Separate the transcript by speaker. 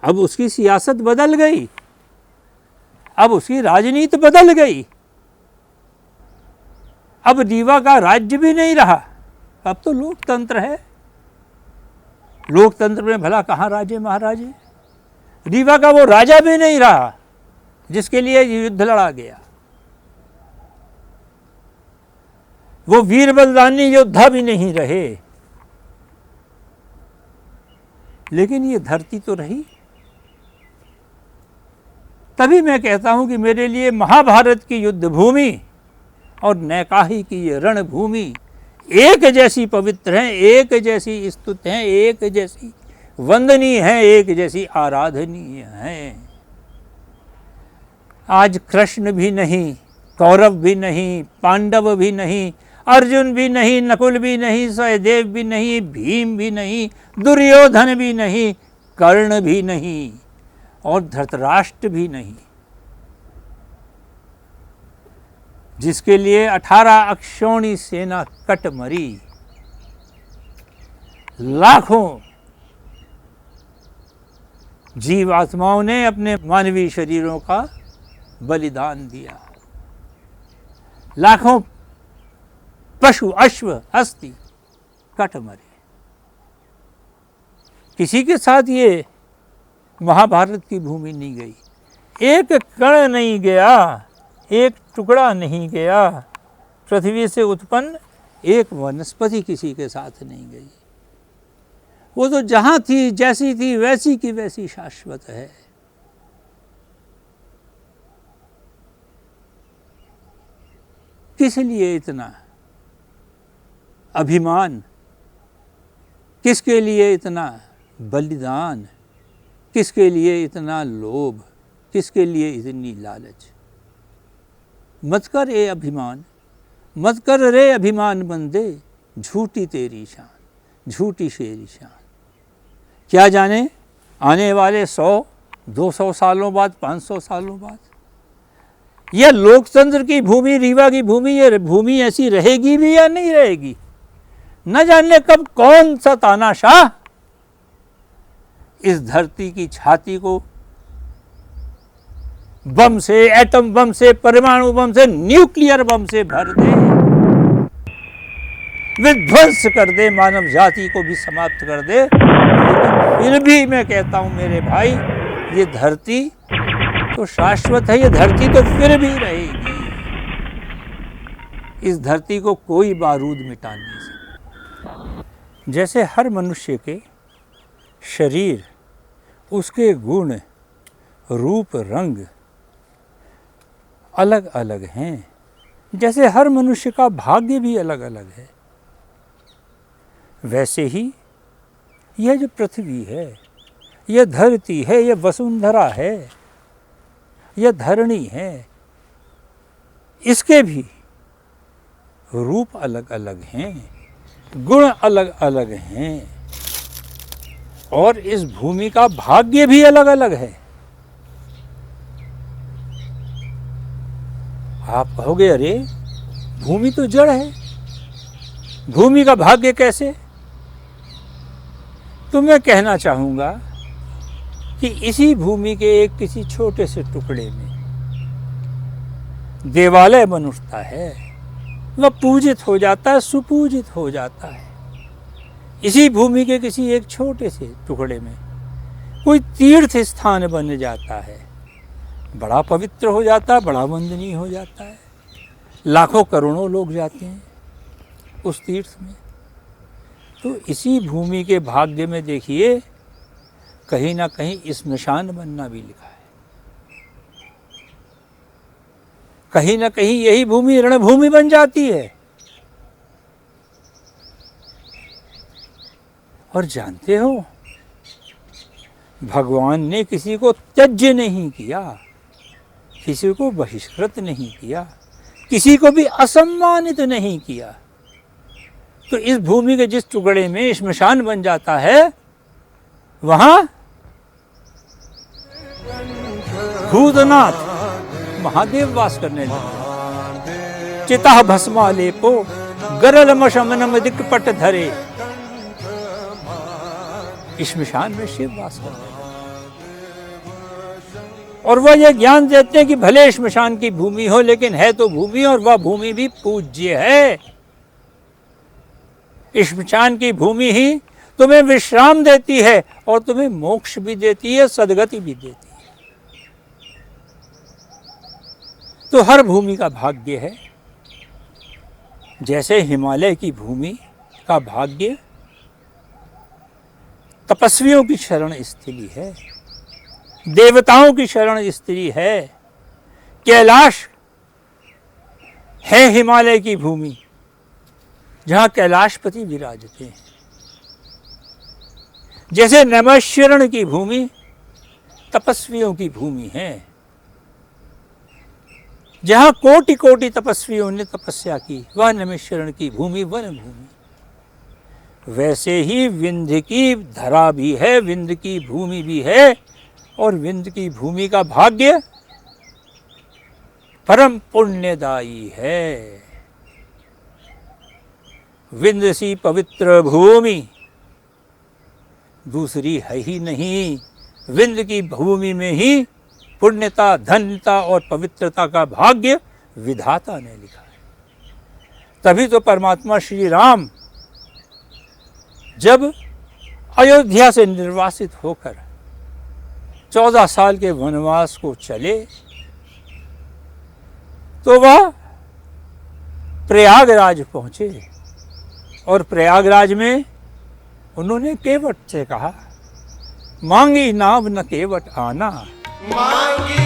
Speaker 1: अब उसकी सियासत बदल गई, अब उसकी राजनीति बदल गई। अब रीवा का राज्य भी नहीं रहा, अब तो लोकतंत्र है। लोकतंत्र में भला कहाँ राजे महाराजे? रीवा का वो राजा भी नहीं रहा जिसके लिए युद्ध लड़ा गया, वो वीर बलिदानी योद्धा भी नहीं रहे। लेकिन ये धरती तो रही। तभी मैं कहता हूं कि मेरे लिए महाभारत की युद्ध भूमि और नैकाही की ये रणभूमि एक जैसी पवित्र हैं, एक जैसी स्तुत हैं, एक जैसी वंदनीय हैं, एक जैसी आराधनीय हैं। आज कृष्ण भी नहीं, कौरव भी नहीं, पांडव भी नहीं, अर्जुन भी नहीं, नकुल भी नहीं, सहदेव भी नहीं, भीम भी नहीं, दुर्योधन भी नहीं, कर्ण भी नहीं और धृतराष्ट्र भी नहीं, जिसके लिए 18 अक्षौणी सेना कट मरी, लाखों जीवात्माओं ने अपने मानवीय शरीरों का बलिदान दिया, लाखों पशु अश्व हस्ती कट मरे। किसी के साथ ये महाभारत की भूमि नहीं गई, एक कण नहीं गया, एक टुकड़ा नहीं गया, पृथ्वी से उत्पन्न एक वनस्पति किसी के साथ नहीं गई। वो तो जहां थी, जैसी थी, वैसी की वैसी शाश्वत है। किस लिए इतना अभिमान, किसके लिए इतना बलिदान, किसके लिए इतना लोभ, किसके लिए इतनी लालच? मत कर ए अभिमान, मत कर रे अभिमान बंदे, झूठी तेरी शान, झूठी शेरी शान। क्या जाने आने वाले 100-200 सालों बाद, 500 सालों बाद यह लोकतंत्र की भूमि, रीवा की भूमि, ये भूमि ऐसी रहेगी भी या नहीं रहेगी? न जाने कब कौन सा तानाशाह इस धरती की छाती को बम से, एटम बम से, परमाणु बम से, न्यूक्लियर बम से भर दे, विध्वंस कर दे, मानव जाति को भी समाप्त कर दे। लेकिन फिर भी मैं कहता हूं मेरे भाई, ये धरती तो शाश्वत है, ये धरती तो फिर भी रहेगी। इस धरती को कोई बारूद मिटा नहीं सकता। जैसे हर मनुष्य के शरीर, उसके गुण, रूप, रंग अलग अलग हैं, जैसे हर मनुष्य का भाग्य भी अलग अलग है, वैसे ही यह जो पृथ्वी है, यह धरती है, यह वसुंधरा है, यह धरणी है, इसके भी रूप अलग अलग हैं, गुण अलग अलग हैं और इस भूमि का भाग्य भी अलग अलग है। आप कहोगे अरे भूमि तो जड़ है, भूमि का भाग्य कैसे? तो मैं कहना चाहूंगा कि इसी भूमि के एक किसी छोटे से टुकड़े में देवालय बन उठता है, वह पूजित हो जाता है, सुपूजित हो जाता है। इसी भूमि के किसी एक छोटे से टुकड़े में कोई तीर्थ स्थान बन जाता है, बड़ा पवित्र हो जाता है, बड़ा वंदनीय हो जाता है, लाखों करोड़ों लोग जाते हैं उस तीर्थ में। तो इसी भूमि के भाग्य में देखिए कहीं ना कहीं स्मशान बनना भी लिखा है, कहीं ना कहीं यही भूमि रणभूमि बन जाती है। और जानते हो, भगवान ने किसी को त्याज्य नहीं किया, किसी को बहिष्कृत नहीं किया, किसी को भी असम्मानित नहीं किया। तो इस भूमि के जिस टुकड़े में श्मशान बन जाता है, वहां भूतनाथ महादेव वास करने लगे। चिता भस्मा लेपो गरल मशमनम दिक्पट धरे, श्मशान में शिव वास करने लगे। और वह यह ज्ञान देते हैं कि भले श्मशान की भूमि हो, लेकिन है तो भूमि, और वह भूमि भी पूज्य है। श्मशान की भूमि ही तुम्हें विश्राम देती है और तुम्हें मोक्ष भी देती है, सद्गति भी देती है। तो हर भूमि का भाग्य है। जैसे हिमालय की भूमि का भाग्य तपस्वियों की शरण स्थली है, देवताओं की शरण स्थली है, कैलाश है हिमालय की भूमि जहां कैलाशपति विराजते हैं। जैसे नैमिषारण्य की भूमि तपस्वियों की भूमि है, जहां कोटि कोटि तपस्वियों ने तपस्या की, वह नैमिषारण्य की भूमि वन भूमि। वैसे ही विंध्य की धरा भी है, विंध्य की भूमि भी है, और विंध्य की भूमि का भाग्य परम पुण्यदायी है। विंध्य सी पवित्र भूमि दूसरी है ही नहीं। विंध्य की भूमि में ही पुण्यता, धन्यता और पवित्रता का भाग्य विधाता ने लिखा है। तभी तो परमात्मा श्री राम जब अयोध्या से निर्वासित होकर 14 साल के वनवास को चले, तो वह प्रयागराज पहुंचे, और प्रयागराज में उन्होंने केवट से कहा, मांगी नाव न केवट आना।
Speaker 2: मांगी